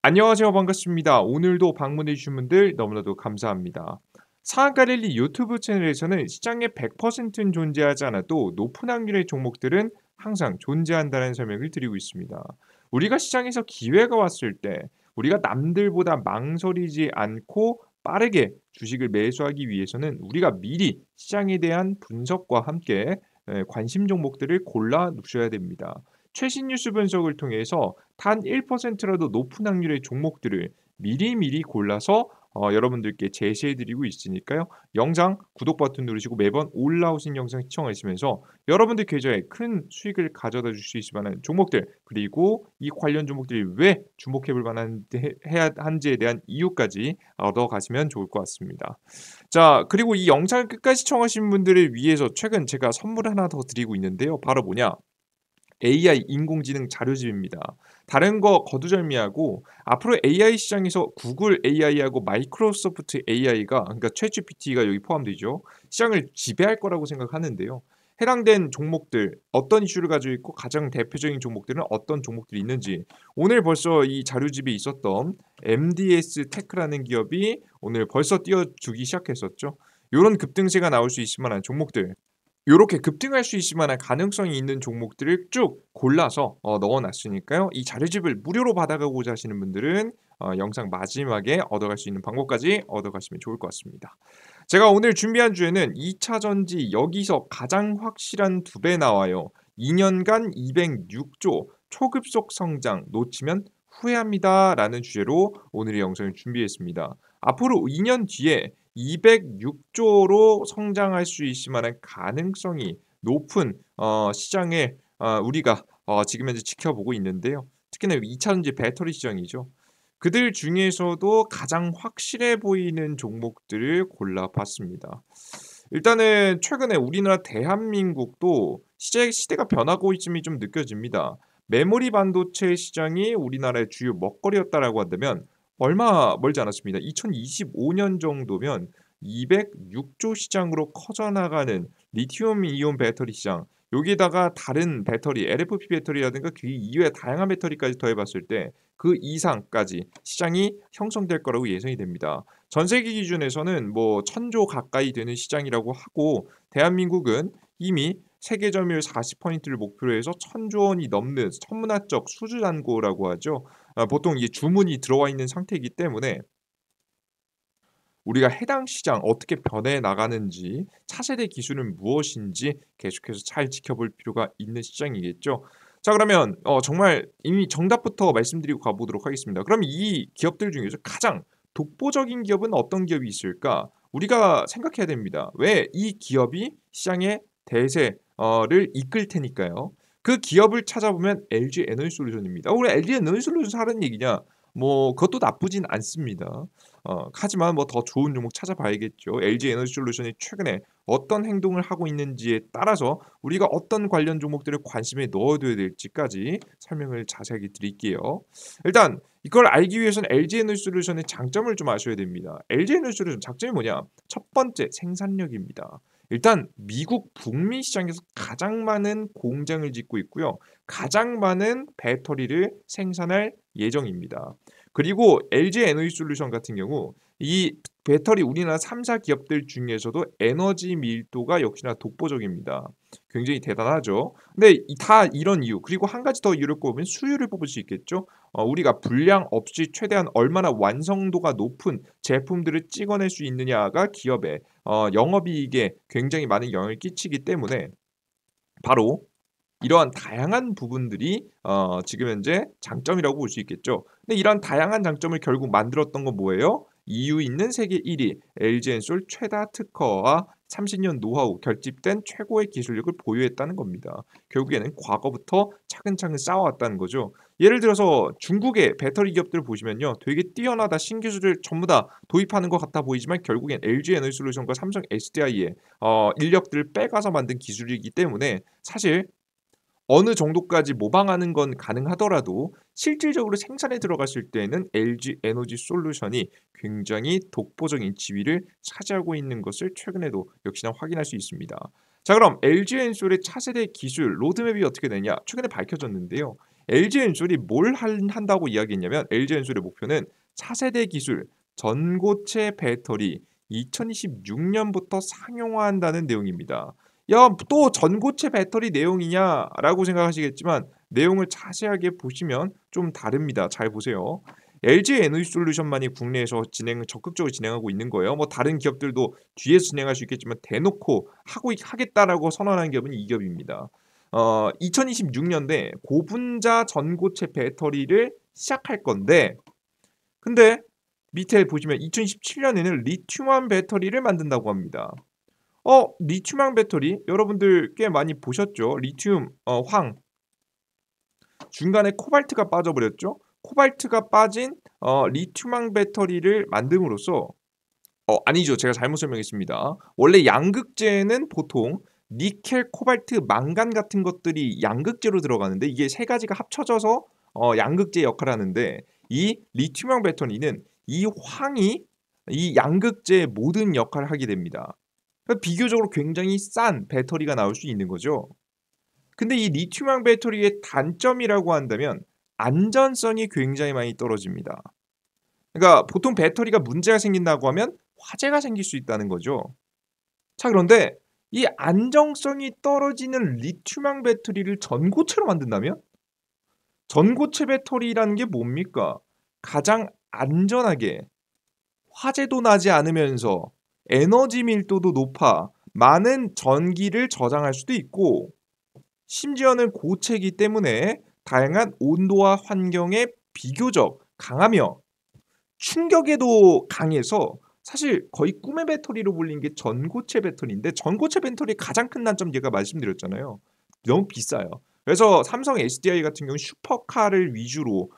안녕하세요. 반갑습니다. 오늘도 방문해 주신 분들 너무나도 감사합니다. 사한가릴리 유튜브 채널에서는 시장에 100%는 존재하지 않아도 높은 확률의 종목들은 항상 존재한다는 설명을 드리고 있습니다. 우리가 시장에서 기회가 왔을 때 우리가 남들보다 망설이지 않고 빠르게 주식을 매수하기 위해서는 우리가 미리 시장에 대한 분석과 함께 관심 종목들을 골라 두셔야 됩니다. 최신 뉴스 분석을 통해서 단 1%라도 높은 확률의 종목들을 미리미리 골라서 여러분들께 제시해 드리고 있으니까요. 영상 구독 버튼 누르시고 매번 올라오신 영상 시청하시면서 여러분들 계좌에 큰 수익을 가져다 줄 수 있을 만한 종목들, 그리고 이 관련 종목들이 왜 주목해 볼 만한 해야 한지에 대한 이유까지 얻어 가시면 좋을 것 같습니다. 자, 그리고 이 영상을 끝까지 시청하신 분들을 위해서 최근 제가 선물 하나 더 드리고 있는데요. 바로 뭐냐? AI 인공지능 자료집입니다. 다른 거 거두절미하고 앞으로 AI 시장에서 구글 AI하고 마이크로소프트 AI가, 그러니까 챗GPT가 여기 포함되죠. 시장을 지배할 거라고 생각하는데요. 해당된 종목들 어떤 이슈를 가지고 있고 가장 대표적인 종목들은 어떤 종목들이 있는지, 오늘 벌써 이 자료집에 있었던 MDS 테크라는 기업이 오늘 벌써 띄워주기 시작했었죠. 요런 급등세가 나올 수 있을 만한 종목들, 요렇게 급등할 수 있을 만한 가능성이 있는 종목들을 쭉 골라서 넣어 놨으니까요. 이 자료집을 무료로 받아가고자 하시는 분들은 영상 마지막에 얻어갈 수 있는 방법까지 얻어가시면 좋을 것 같습니다. 제가 오늘 준비한 주제는 2차 전지 여기서 가장 확실한 두 배 나와요. 2 년간 206조 초급속 성장 놓치면 후회합니다라는 주제로 오늘의 영상을 준비했습니다. 앞으로 2년 뒤에 206조로 성장할 수 있을 만한 가능성이 높은 시장을 우리가 지금 현재 지켜보고 있는데요. 특히나 2차 전지 배터리 시장이죠. 그들 중에서도 가장 확실해 보이는 종목들을 골라봤습니다. 일단은 최근에 우리나라 대한민국도 시대가 변하고 있음이 좀 느껴집니다. 메모리 반도체 시장이 우리나라의 주요 먹거리였다라고 한다면 얼마 멀지 않았습니다. 2025년 정도면 206조 시장으로 커져나가는 리튬 이온 배터리 시장, 여기에다가 다른 배터리, LFP 배터리라든가 그 이외의 다양한 배터리까지 더해봤을 때 그 이상까지 시장이 형성될 거라고 예상이 됩니다. 전 세계 기준에서는 뭐 1000조 가까이 되는 시장이라고 하고, 대한민국은 이미 세계 점유율 40%를 목표로 해서 1000조 원이 넘는 천문학적 수주잔고라고 하죠. 보통 이게 주문이 들어와 있는 상태이기 때문에 우리가 해당 시장 어떻게 변해 나가는지, 차세대 기술은 무엇인지 계속해서 잘 지켜볼 필요가 있는 시장이겠죠. 자, 그러면 정말 이미 정답부터 말씀드리고 가보도록 하겠습니다. 그럼 이 기업들 중에서 가장 독보적인 기업은 어떤 기업이 있을까? 우리가 생각해야 됩니다. 왜 이 기업이 시장의 대세를 이끌 테니까요. 그 기업을 찾아보면 LG 에너지솔루션입니다. 왜 LG 에너지솔루션 하는 얘기냐? 뭐 그것도 나쁘진 않습니다. 하지만 뭐 더 좋은 종목 찾아봐야겠죠. LG 에너지솔루션이 최근에 어떤 행동을 하고 있는지에 따라서 우리가 어떤 관련 종목들을 관심에 넣어둬야 될지까지 설명을 자세하게 드릴게요. 일단 이걸 알기 위해서는 LG 에너지솔루션의 장점을 좀 아셔야 됩니다. LG 에너지솔루션 장점이 뭐냐? 첫 번째, 생산력입니다. 일단 미국 북미 시장에서 가장 많은 공장을 짓고 있고요. 가장 많은 배터리를 생산할 예정입니다. 그리고 LG 에너지솔루션 같은 경우 이 배터리 우리나라 3사 기업들 중에서도 에너지 밀도가 역시나 독보적입니다. 굉장히 대단하죠. 근데 다 이런 이유, 그리고 한 가지 더 이유를 꼽으면 수율을 뽑을 수 있겠죠. 우리가 불량 없이 최대한 얼마나 완성도가 높은 제품들을 찍어낼 수 있느냐가 기업의 영업이익에 굉장히 많은 영향을 끼치기 때문에 바로 이러한 다양한 부분들이 지금 현재 장점이라고 볼 수 있겠죠. 근데 이런 다양한 장점을 결국 만들었던 건 뭐예요? EU 있는 세계 1위 LG엔솔 최다 특허와 30년 노하우 결집된 최고의 기술력을 보유했다는 겁니다. 결국에는 과거부터 차근차근 쌓아왔다는 거죠. 예를 들어서 중국의 배터리 기업들을 보시면요, 되게 뛰어나다, 신기술을 전부 다 도입하는 것 같아 보이지만 결국엔 LG 에너지솔루션과 삼성 SDI의 인력들을 빼가서 만든 기술이기 때문에 사실 어느 정도까지 모방하는 건 가능하더라도 실질적으로 생산에 들어갔을 때에는 LG 에너지 솔루션이 굉장히 독보적인 지위를 차지하고 있는 것을 최근에도 역시나 확인할 수 있습니다. 자, 그럼 LG 엔솔의 차세대 기술 로드맵이 어떻게 되냐? 최근에 밝혀졌는데요. LG엔솔이 뭘 한다고 이야기했냐면 LG엔솔의 목표는 차세대 기술 전고체 배터리 2026년부터 상용화한다는 내용입니다. 야, 또 전고체 배터리 내용이냐라고 생각하시겠지만 내용을 자세하게 보시면 좀 다릅니다. 잘 보세요. LG 에너지솔루션만이 국내에서 적극적으로 진행하고 있는 거예요. 뭐 다른 기업들도 뒤에서 진행할 수 있겠지만 대놓고 하겠다라고 선언한 기업은 이 기업입니다. 2026년대 고분자 전고체 배터리를 시작할 건데, 근데 밑에 보시면 2027년에는 리튬환 배터리를 만든다고 합니다. 리튬환 배터리 여러분들 꽤 많이 보셨죠? 리튬 황 중간에 코발트가 빠져버렸죠? 코발트가 빠진 리튬황 배터리를 만듦으로써 아니죠. 제가 잘못 설명했습니다. 원래 양극재는 보통 니켈, 코발트, 망간 같은 것들이 양극재로 들어가는데 이게 세 가지가 합쳐져서 양극재 역할을 하는데 이 리튬황 배터리는 이 황이 이 양극재의 모든 역할을 하게 됩니다. 그러니까 비교적으로 굉장히 싼 배터리가 나올 수 있는 거죠. 근데 이 리튬황 배터리의 단점이라고 한다면 안전성이 굉장히 많이 떨어집니다. 그러니까 보통 배터리가 문제가 생긴다고 하면 화재가 생길 수 있다는 거죠. 자, 그런데 이 안정성이 떨어지는 리튬황 배터리를 전고체로 만든다면? 전고체 배터리라는 게 뭡니까? 가장 안전하게 화재도 나지 않으면서 에너지 밀도도 높아 많은 전기를 저장할 수도 있고 심지어는 고체이기 때문에 다양한 온도와 환경에 비교적 강하며 충격에도 강해서 사실 거의 꿈의 배터리로 불린 게 전고체 배터리인데 전고체 배터리의 가장 큰 단점 제가 말씀드렸잖아요. 너무 비싸요. 그래서 삼성 SDI 같은 경우는 슈퍼카를 위주로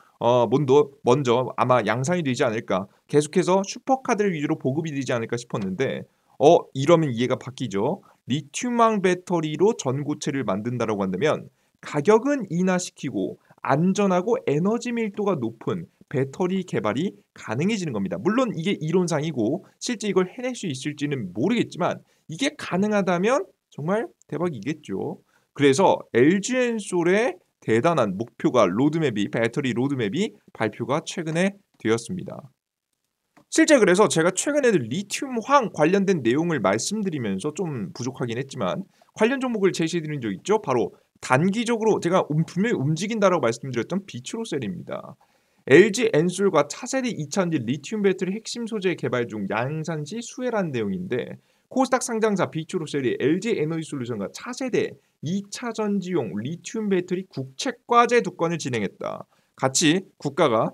먼저 아마 양산이 되지 않을까 계속해서 슈퍼카들 위주로 보급이 되지 않을까 싶었는데 이러면 이해가 바뀌죠. 리튬황 배터리로 전고체를 만든다라고 한다면 가격은 인하시키고 안전하고 에너지 밀도가 높은 배터리 개발이 가능해지는 겁니다. 물론 이게 이론상이고 실제 이걸 해낼 수 있을지는 모르겠지만 이게 가능하다면 정말 대박이겠죠. 그래서 LG엔솔의 대단한 목표가 배터리 로드맵이 발표가 최근에 되었습니다. 실제 그래서 제가 최근에도 리튬황 관련된 내용을 말씀드리면서 좀 부족하긴 했지만 관련 종목을 제시해드린 적 있죠. 바로 단기적으로 제가 분명히 움직인다라고 말씀드렸던 비추로셀입니다. LG 엔솔과 차세대 2차전지 리튬 배터리 핵심 소재 개발 중 양산시 수혜라는 내용인데 코스닥 상장사 비추로셀이 LG 에너지솔루션과 차세대 2차 전지용 리튬 배터리 국책과제 두 건을 진행했다. 같이 국가가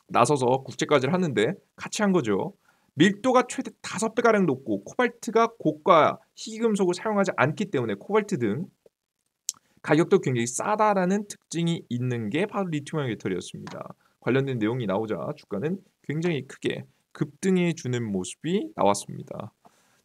나서서 국책과제를 하는데 같이 한 거죠. 밀도가 최대 5배가량 높고 코발트가 고가 희귀금속을 사용하지 않기 때문에 코발트 등 가격도 굉장히 싸다라는 특징이 있는 게 바로 리튬이온 배터리였습니다. 관련된 내용이 나오자 주가는 굉장히 크게 급등해 주는 모습이 나왔습니다.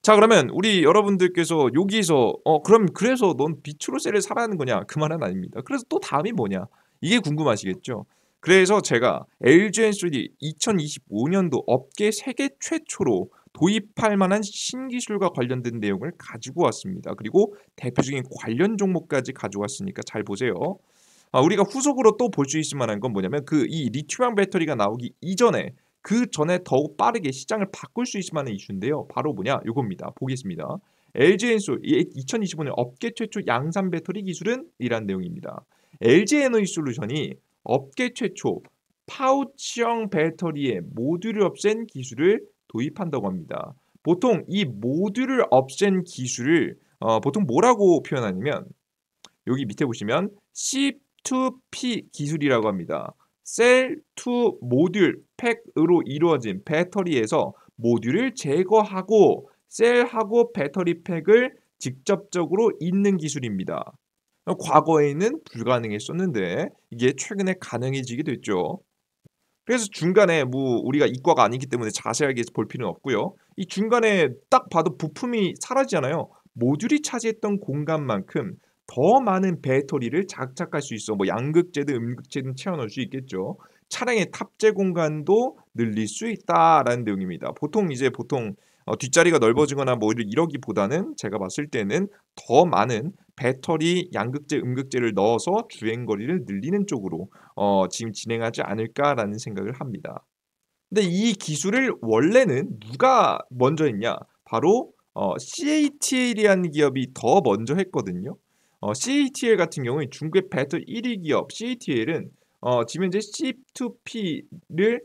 자, 그러면 우리 여러분들께서 여기서 그럼 그래서 넌 비추로셀을 사라는 거냐? 그 말은 아닙니다. 그래서 또 다음이 뭐냐? 이게 궁금하시겠죠? 그래서 제가 LG엔솔이 2025년도 업계 세계 최초로 도입할 만한 신기술과 관련된 내용을 가지고 왔습니다. 그리고 대표적인 관련 종목까지 가져왔으니까 잘 보세요. 우리가 후속으로 또 볼 수 있을 만한 건 뭐냐면 이 리튬이온 배터리가 나오기 이전에 그 전에 더욱 빠르게 시장을 바꿀 수 있을 만한 이슈인데요. 바로 뭐냐? 이겁니다. 보겠습니다. LG엔솔 2025년 업계 최초 양산 배터리 기술은 이란 내용입니다. LG에너지솔루션이 업계 최초 파우치형 배터리에 모듈을 없앤 기술을 도입한다고 합니다. 보통 이 모듈을 없앤 기술을 보통 뭐라고 표현하냐면 여기 밑에 보시면 C2P 기술이라고 합니다. 셀 투 모듈 팩으로 이루어진 배터리에서 모듈을 제거하고 셀하고 배터리 팩을 직접적으로 잇는 기술입니다. 과거에는 불가능했었는데 이게 최근에 가능해지게 됐죠. 그래서 중간에 뭐 우리가 이과가 아니기 때문에 자세하게 볼 필요는 없고요. 이 중간에 딱 봐도 부품이 사라지잖아요. 모듈이 차지했던 공간만큼 더 많은 배터리를 장착할 수 있어. 뭐 양극재든 음극재든 채워넣을 수 있겠죠. 차량의 탑재 공간도 늘릴 수 있다라는 내용입니다. 보통 뒷자리가 넓어지거나 뭐 이러기보다는 제가 봤을 때는 더 많은 배터리, 양극재, 음극재를 넣어서 주행 거리를 늘리는 쪽으로 지금 진행하지 않을까라는 생각을 합니다. 근데 이 기술을 원래는 누가 먼저 했냐? 바로 CATL이라는 기업이 더 먼저 했거든요. CATL 같은 경우에 중국의 배터리 1위 기업 CATL은 지금 현재 C2P를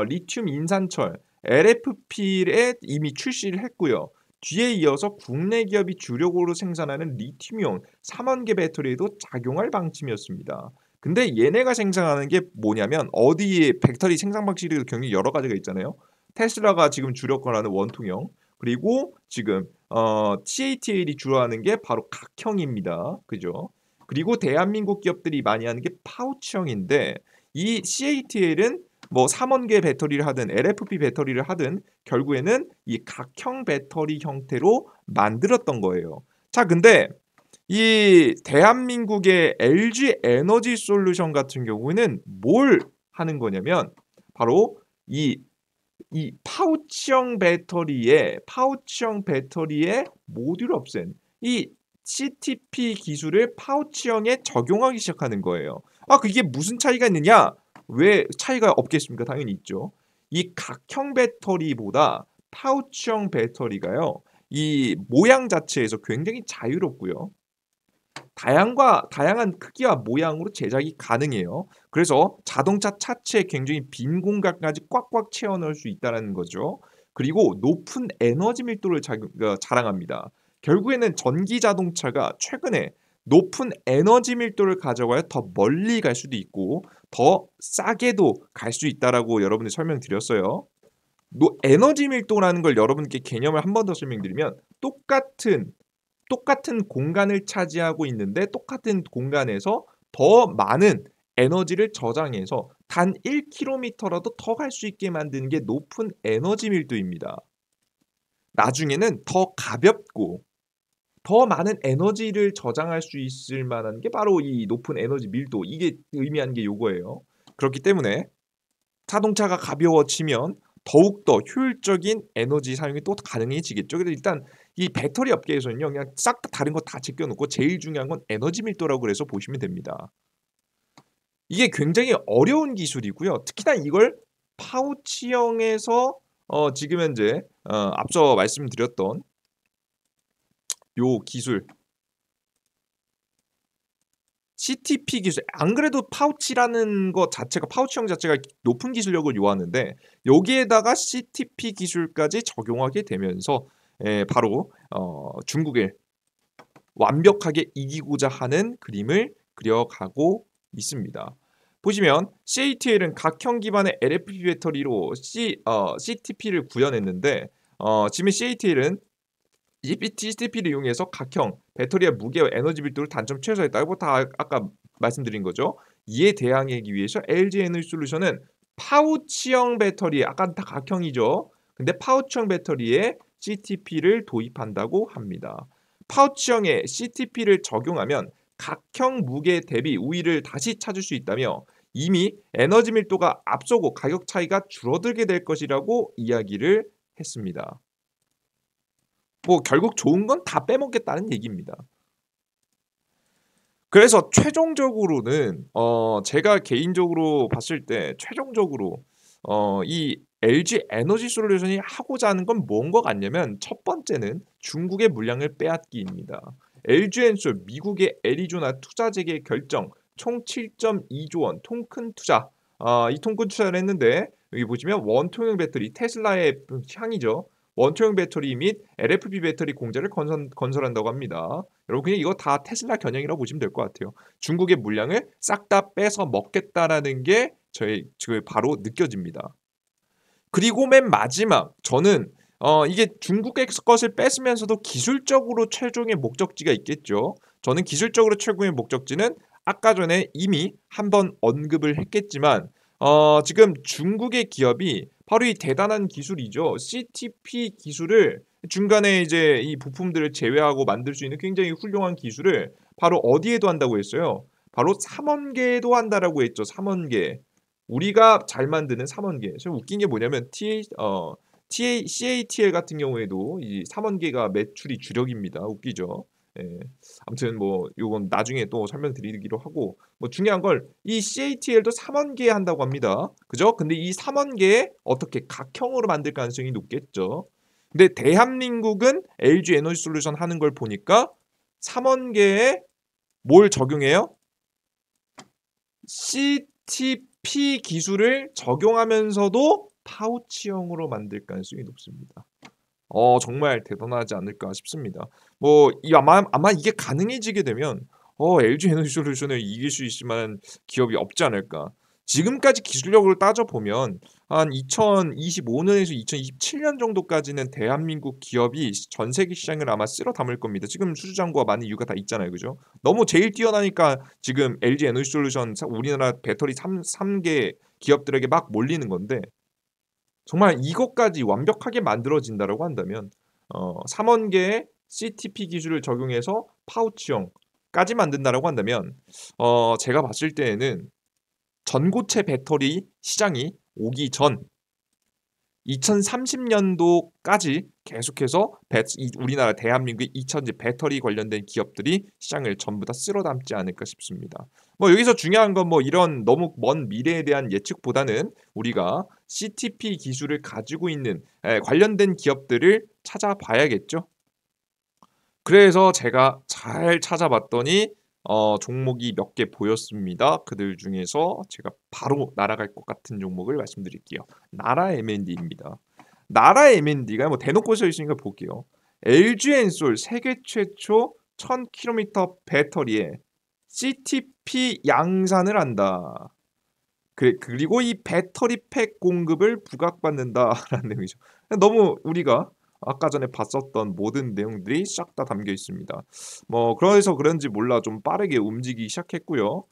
리튬 인산철 LFP에 이미 출시를 했고요. 뒤에 이어서 국내 기업이 주력으로 생산하는 리튬이온 3원계 배터리에도 작용할 방침이었습니다. 근데 얘네가 생산하는 게 뭐냐면 어디에 배터리 생산 방식이 굉장히 여러 가지가 있잖아요. 테슬라가 지금 주력 권하는 원통형 그리고 지금 CATL이 주로 하는 게 바로 각형입니다. 그죠? 그리고 대한민국 기업들이 많이 하는 게 파우치형인데 이 CATL은 뭐 3원계 배터리를 하든 LFP 배터리를 하든 결국에는 이 각형 배터리 형태로 만들었던 거예요. 자, 근데 이 대한민국의 LG 에너지 솔루션 같은 경우에는 뭘 하는 거냐면 바로 이 파우치형 배터리에 모듈 없앤 이 CTP 기술을 파우치형에 적용하기 시작하는 거예요. 아, 그게 무슨 차이가 있느냐? 왜 차이가 없겠습니까? 당연히 있죠. 이 각형 배터리보다 파우치형 배터리가요. 이 모양 자체에서 굉장히 자유롭고요. 다양한 크기와 모양으로 제작이 가능해요. 그래서 자동차 차체에 굉장히 빈 공간까지 꽉꽉 채워 넣을 수 있다는 거죠. 그리고 높은 에너지 밀도를 자랑합니다. 결국에는 전기 자동차가 최근에 높은 에너지 밀도를 가져가야 더 멀리 갈 수도 있고 더 싸게도 갈 수 있다라고 여러분들 설명드렸어요. 에너지 밀도라는 걸 여러분께 개념을 한 번 더 설명드리면 똑같은 공간을 차지하고 있는데 똑같은 공간에서 더 많은 에너지를 저장해서 단 1km라도 더 갈 수 있게 만드는 게 높은 에너지 밀도입니다. 나중에는 더 가볍고 더 많은 에너지를 저장할 수 있을 만한 게 바로 이 높은 에너지 밀도, 이게 의미하는 게 요거예요. 그렇기 때문에 자동차가 가벼워지면 더욱더 효율적인 에너지 사용이 또 가능해지겠죠. 그래서 일단 이 배터리 업계에서는요, 그냥 싹 다 다른 거 다 제껴놓고 제일 중요한 건 에너지 밀도라고 그래서 보시면 됩니다. 이게 굉장히 어려운 기술이고요. 특히나 이걸 파우치형에서 지금 현재 앞서 말씀드렸던 요 기술 CTP 기술, 안 그래도 파우치라는 것 자체가 파우치형 자체가 높은 기술력을 요하는데 여기에다가 CTP 기술까지 적용하게 되면서 바로 중국을 완벽하게 이기고자 하는 그림을 그려가고 있습니다. 보시면 CATL은 각형 기반의 LFP 배터리로 CTP를 구현했는데 지금 CATL은 CTP를 이용해서 각형 배터리의 무게와 에너지 밀도를 단점 최소화했다. 이거 다 아까 말씀드린 거죠. 이에 대항하기 위해서 LG 에너지 솔루션은 파우치형 배터리, 아까 다 각형이죠. 근데 파우치형 배터리에 CTP를 도입한다고 합니다. 파우치형에 CTP를 적용하면 각형 무게 대비 우위를 다시 찾을 수 있다며 이미 에너지 밀도가 앞서고 가격 차이가 줄어들게 될 것이라고 이야기를 했습니다. 뭐 결국 좋은 건 다 빼먹겠다는 얘기입니다. 그래서 최종적으로는 제가 개인적으로 봤을 때 최종적으로 이 LG 에너지 솔루션이 하고자 하는 건 뭔 것 같냐면 첫 번째는 중국의 물량을 빼앗기입니다. LG엔솔 미국의 애리조나 투자 재개 결정 총 7.2조 원 통큰 투자. 이 통큰 투자를 했는데 여기 보시면 원통형 배터리 테슬라의 향이죠. 원통형 배터리 및 LFP 배터리 공장을 건설한다고 합니다. 여러분 그냥 이거 다 테슬라 겨냥이라고 보시면 될 것 같아요. 중국의 물량을 싹 다 뺏어 먹겠다라는 게 지금 바로 느껴집니다. 그리고 맨 마지막 저는 이게 중국의 것을 뺏으면서도 기술적으로 최종의 목적지가 있겠죠. 저는 기술적으로 최고의 목적지는 아까 전에 이미 한번 언급을 했겠지만 지금 중국의 기업이 바로 이 대단한 기술이죠. CTP 기술을 중간에 이제 이 부품들을 제외하고 만들 수 있는 굉장히 훌륭한 기술을 바로 어디에도 한다고 했어요. 바로 3원계에도 한다라고 했죠. 3원계. 우리가 잘 만드는 3원계. 좀 웃긴 게 뭐냐면 CATL 같은 경우에도 이 3원계가 매출이 주력입니다. 웃기죠. 예. 아무튼 뭐 요건 나중에 또 설명드리기로 하고 뭐 중요한 걸 이 CATL도 3원기에 한다고 합니다. 그죠? 근데 이 3원기에 어떻게 각형으로 만들 가능성이 높겠죠. 근데 대한민국은 LG 에너지 솔루션 하는 걸 보니까 3원계에 뭘 적용해요? CTP 기술을 적용하면서도 파우치형으로 만들 가능성이 높습니다. 정말 대단하지 않을까 싶습니다. 뭐 이 아마 이게 가능해지게 되면 LG 에너지 솔루션을 이길 수 있을 만한 기업이 없지 않을까. 지금까지 기술력을 따져 보면 한 2025년에서 2027년 정도까지는 대한민국 기업이 전 세계 시장을 아마 쓸어 담을 겁니다. 지금 수주장과 많은 이유가 다 있잖아요. 그죠? 너무 제일 뛰어나니까 지금 LG 에너지 솔루션 우리나라 배터리 3개 기업들에게 막 몰리는 건데 정말 이것까지 완벽하게 만들어진다라고 한다면 3원계의 CTP 기술을 적용해서 파우치형까지 만든다라고 한다면 제가 봤을 때에는 전고체 배터리 시장이 오기 전 2030년도까지 계속해서 우리나라 대한민국의 2차전지 배터리 관련된 기업들이 시장을 전부 다 쓸어 담지 않을까 싶습니다. 뭐 여기서 중요한 건 뭐 이런 너무 먼 미래에 대한 예측보다는 우리가 CTP 기술을 가지고 있는 관련된 기업들을 찾아봐야겠죠. 그래서 제가 잘 찾아봤더니 종목이 몇 개 보였습니다. 그들 중에서 제가 바로 날아갈 것 같은 종목을 말씀드릴게요. 나라 M&D입니다. 나라 M&D가 뭐 대놓고 써 있으니까 볼게요. LG엔솔 세계 최초 1000km 배터리에 CTP 양산을 한다. 그리고 이 배터리 팩 공급을 부각받는다라는 내용이죠. 너무 우리가 아까 전에 봤었던 모든 내용들이 싹 다 담겨 있습니다. 뭐 그래서 그런지 몰라 좀 빠르게 움직이기 시작했고요.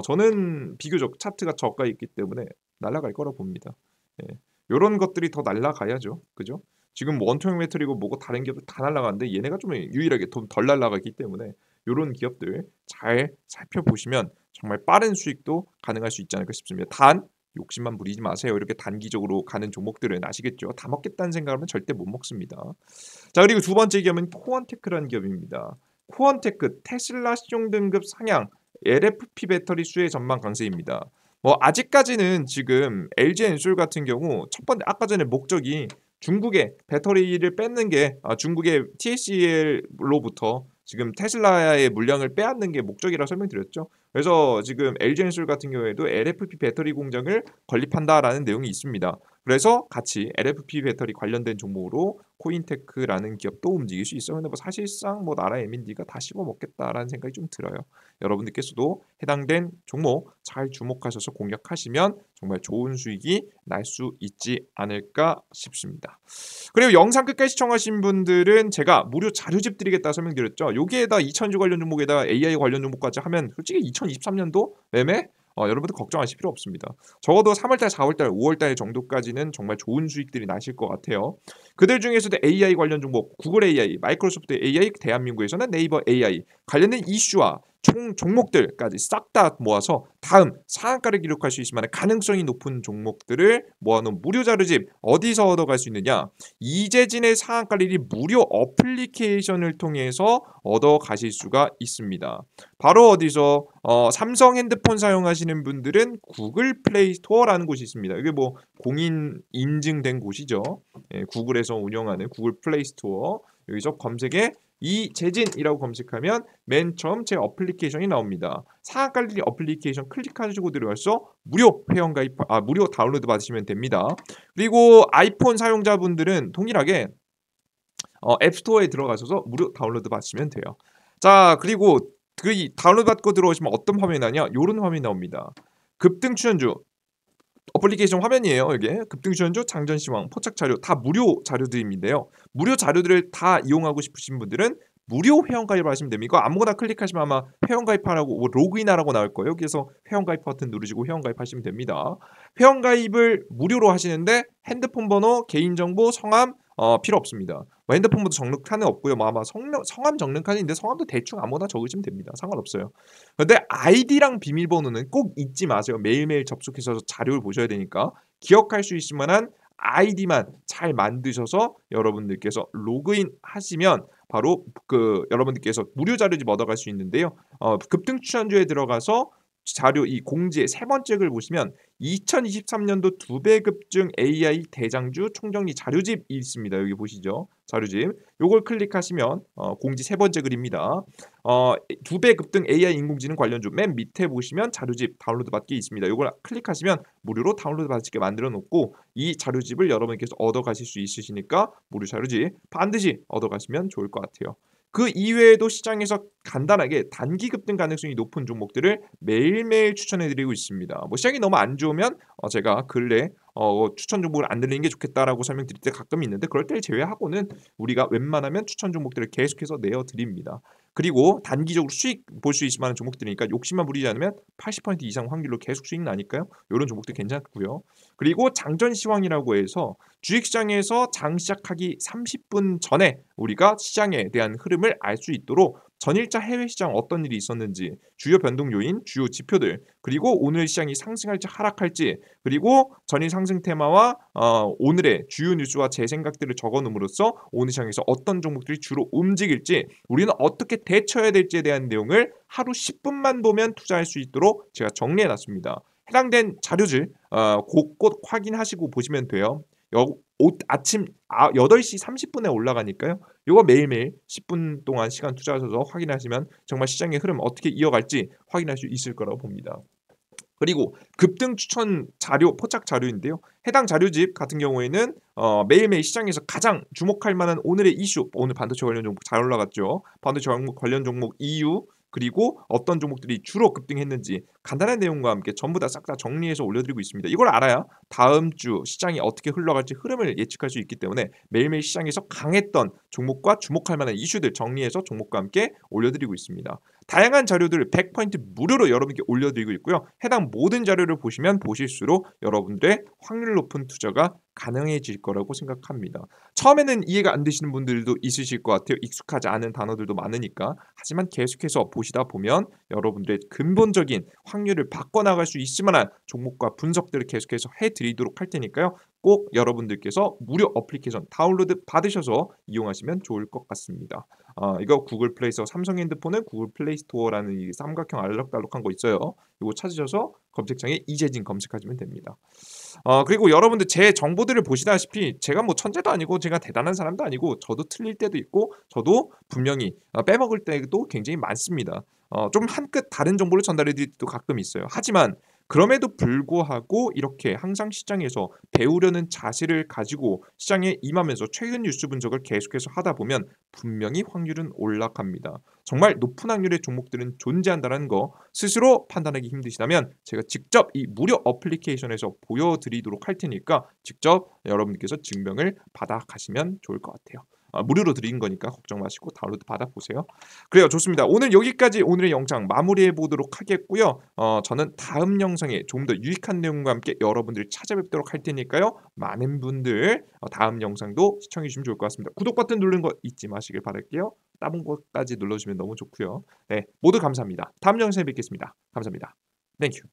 저는 비교적 차트가 저가 있기 때문에 날아갈 거라 봅니다. 예. 요런 것들이 더 날아가야죠. 그죠? 지금 원통형 배터리고 뭐고 다른 기업들 다 날아가는데 얘네가 좀 유일하게 좀 덜 날아가기 때문에 요런 기업들 잘 살펴보시면 정말 빠른 수익도 가능할 수 있지 않을까 싶습니다. 단 욕심만 부리지 마세요. 이렇게 단기적으로 가는 종목들은 아시겠죠? 다 먹겠다는 생각하면 절대 못 먹습니다. 자, 그리고 두 번째 기업은 코언테크라는 기업입니다. 코언테크 테슬라 시종 등급 상향 LFP 배터리 수혜 전망 강세입니다. 뭐 아직까지는 지금 LG 엔솔 같은 경우 첫 번째 아까 전에 목적이 중국의 배터리를 뺏는 게 중국의 TSCL로부터 지금 테슬라의 물량을 빼앗는 게 목적이라 설명드렸죠. 그래서 지금 LG엔솔 같은 경우에도 LFP 배터리 공장을 건립한다라는 내용이 있습니다. 그래서 같이 LFP 배터리 관련된 종목으로 코인테크라는 기업도 움직일 수 있어요. 근데 뭐 사실상 뭐 나라 M&D가 다 씹어 먹겠다라는 생각이 좀 들어요. 여러분들께서도 해당된 종목 잘 주목하셔서 공략하시면 정말 좋은 수익이 날 수 있지 않을까 싶습니다. 그리고 영상 끝까지 시청하신 분들은 제가 무료 자료집 드리겠다 설명드렸죠. 여기에다 2000주 관련 종목에다 AI 관련 종목까지 하면 솔직히 2023년도 매매 여러분들 걱정하실 필요 없습니다. 적어도 3월달, 4월달, 5월달 정도까지는 정말 좋은 수익들이 나실 것 같아요. 그들 중에서도 AI 관련 종목, 구글 AI, 마이크로소프트 AI, 대한민국에서는 네이버 AI 관련된 이슈와 종목들까지 싹 다 모아서 다음 상한가를 기록할 수 있을 만한 가능성이 높은 종목들을 모아놓은 무료 자료집 어디서 얻어갈 수 있느냐? 이재진의 상한가 릴이 무료 어플리케이션을 통해서 얻어가실 수가 있습니다. 바로 어디서 삼성 핸드폰 사용하시는 분들은 구글 플레이 스토어라는 곳이 있습니다. 이게 뭐 공인 인증된 곳이죠. 예, 구글에서 운영하는 구글 플레이 스토어 여기서 검색에 이재진이라고 검색하면 맨 처음 제 어플리케이션이 나옵니다. 상한가리 어플리케이션 클릭하시고 들어가서 무료 회원가입, 무료 다운로드 받으시면 됩니다. 그리고 아이폰 사용자분들은 동일하게 앱스토어에 들어가셔서 무료 다운로드 받으시면 돼요. 자, 그리고 그 다운로드 받고 들어오시면 어떤 화면이 나냐? 이런 화면이 나옵니다. 급등 출연주 어플리케이션 화면이에요. 이게 급등 출연주, 장전 시황, 포착 자료 다 무료 자료들인데요. 무료 자료들을 다 이용하고 싶으신 분들은 무료 회원 가입을 하시면 됩니다. 이거 아무거나 클릭하시면 아마 회원 가입하라고 뭐 로그인하라고 나올 거예요. 여기서 회원 가입 버튼 누르시고 회원 가입하시면 됩니다. 회원 가입을 무료로 하시는데 핸드폰 번호, 개인정보, 성함 필요 없습니다. 뭐 핸드폰 번호 적는 칸은 없고요. 뭐 아마 성함 적는 칸이 있는데 성함도 대충 아무거나 적으시면 됩니다. 상관없어요. 근데 아이디랑 비밀번호는 꼭 잊지 마세요. 매일매일 접속해서 자료를 보셔야 되니까 기억할 수 있을 만한 아이디만 잘 만드셔서 여러분들께서 로그인 하시면 바로 여러분들께서 무료 자료집 얻어갈 수 있는데요. 급등 추천주에 들어가서 자료 이 공지의 세 번째 글 보시면 2023년도 2배 급증 AI 대장주 총정리 자료집이 있습니다. 여기 보시죠. 자료집. 요걸 클릭하시면 공지 세 번째 글입니다. 2배 급등 AI 인공지능 관련주 맨 밑에 보시면 자료집 다운로드 받기 있습니다. 요걸 클릭하시면 무료로 다운로드 받을 수 있게 만들어 놓고 이 자료집을 여러분께서 얻어 가실 수 있으시니까 무료 자료집 반드시 얻어 가시면 좋을 것 같아요. 그 이외에도 시장에서 간단하게 단기 급등 가능성이 높은 종목들을 매일매일 추천해 드리고 있습니다. 뭐 시장이 너무 안 좋으면 제가 근래 추천 종목을 안 들리는 게 좋겠다라고 설명드릴 때 가끔 있는데 그럴 때를 제외하고는 우리가 웬만하면 추천 종목들을 계속해서 내어 드립니다. 그리고 단기적으로 수익 볼 수 있을 만한 종목들이니까 욕심만 부리지 않으면 80% 이상 확률로 계속 수익 나니까요. 요런 종목들 괜찮고요. 그리고 장전 시황이라고 해서 주식시장에서 장 시작하기 30분 전에 우리가 시장에 대한 흐름을 알 수 있도록 전일자 해외 시장 어떤 일이 있었는지, 주요 변동 요인, 주요 지표들, 그리고 오늘 시장이 상승할지 하락할지, 그리고 전일 상승 테마와 오늘의 주요 뉴스와 제 생각들을 적어 놓음으로써 오늘 시장에서 어떤 종목들이 주로 움직일지, 우리는 어떻게 대처해야 될지에 대한 내용을 하루 10분만 보면 투자할 수 있도록 제가 정리해 놨습니다. 해당된 자료들 곳곳 확인하시고 보시면 돼요. 아침 8시 30분에 올라가니까요. 요거 매일매일 10분 동안 시간 투자하셔서 확인하시면 정말 시장의 흐름 어떻게 이어갈지 확인할 수 있을 거라고 봅니다. 그리고 급등 추천 자료, 포착 자료인데요. 해당 자료집 같은 경우에는 매일매일 시장에서 가장 주목할 만한 오늘의 이슈, 오늘 반도체 관련 종목 잘 올라갔죠. 반도체 관련 종목 이유, 그리고 어떤 종목들이 주로 급등했는지 간단한 내용과 함께 전부 다 싹 다 정리해서 올려드리고 있습니다. 이걸 알아야 다음 주 시장이 어떻게 흘러갈지 흐름을 예측할 수 있기 때문에 매일매일 시장에서 강했던 종목과 주목할 만한 이슈들 정리해서 종목과 함께 올려드리고 있습니다. 다양한 자료들을 100% 무료로 여러분께 올려드리고 있고요. 해당 모든 자료를 보시면 보실수록 여러분들의 확률 높은 투자가 가능해질 거라고 생각합니다. 처음에는 이해가 안 되시는 분들도 있으실 것 같아요. 익숙하지 않은 단어들도 많으니까. 하지만 계속해서 보시다 보면 여러분들의 근본적인 확률을 바꿔나갈 수 있을 만한 종목과 분석들을 계속해서 해드리도록 할 테니까요. 꼭 여러분들께서 무료 어플리케이션 다운로드 받으셔서 이용하시면 좋을 것 같습니다. 이거 구글 플레이 스토어, 삼성 핸드폰은 구글 플레이 스토어라는 이 삼각형 알록달록한 거 있어요. 이거 찾으셔서 검색창에 이재진 검색하시면 됩니다. 그리고 여러분들 제 정보들을 보시다시피 제가 뭐 천재도 아니고 제가 대단한 사람도 아니고 저도 틀릴 때도 있고 저도 분명히 빼먹을 때도 굉장히 많습니다. 좀 한 끗 다른 정보를 전달해 드릴 때도 가끔 있어요. 하지만 그럼에도 불구하고 이렇게 항상 시장에서 배우려는 자세를 가지고 시장에 임하면서 최근 뉴스 분석을 계속해서 하다 보면 분명히 확률은 올라갑니다. 정말 높은 확률의 종목들은 존재한다는 거 스스로 판단하기 힘드시다면 제가 직접 이 무료 어플리케이션에서 보여드리도록 할 테니까 직접 여러분께서 증명을 받아 가시면 좋을 것 같아요. 무료로 드린 거니까 걱정 마시고 다운로드 받아보세요. 그래요. 좋습니다. 오늘 여기까지 오늘의 영상 마무리해 보도록 하겠고요. 저는 다음 영상에 좀 더 유익한 내용과 함께 여러분들 찾아뵙도록 할 테니까요. 많은 분들 다음 영상도 시청해 주시면 좋을 것 같습니다. 구독 버튼 누르는 거 잊지 마시길 바랄게요. 따봉 거까지 눌러주시면 너무 좋고요. 네, 모두 감사합니다. 다음 영상에 뵙겠습니다. 감사합니다. 땡큐.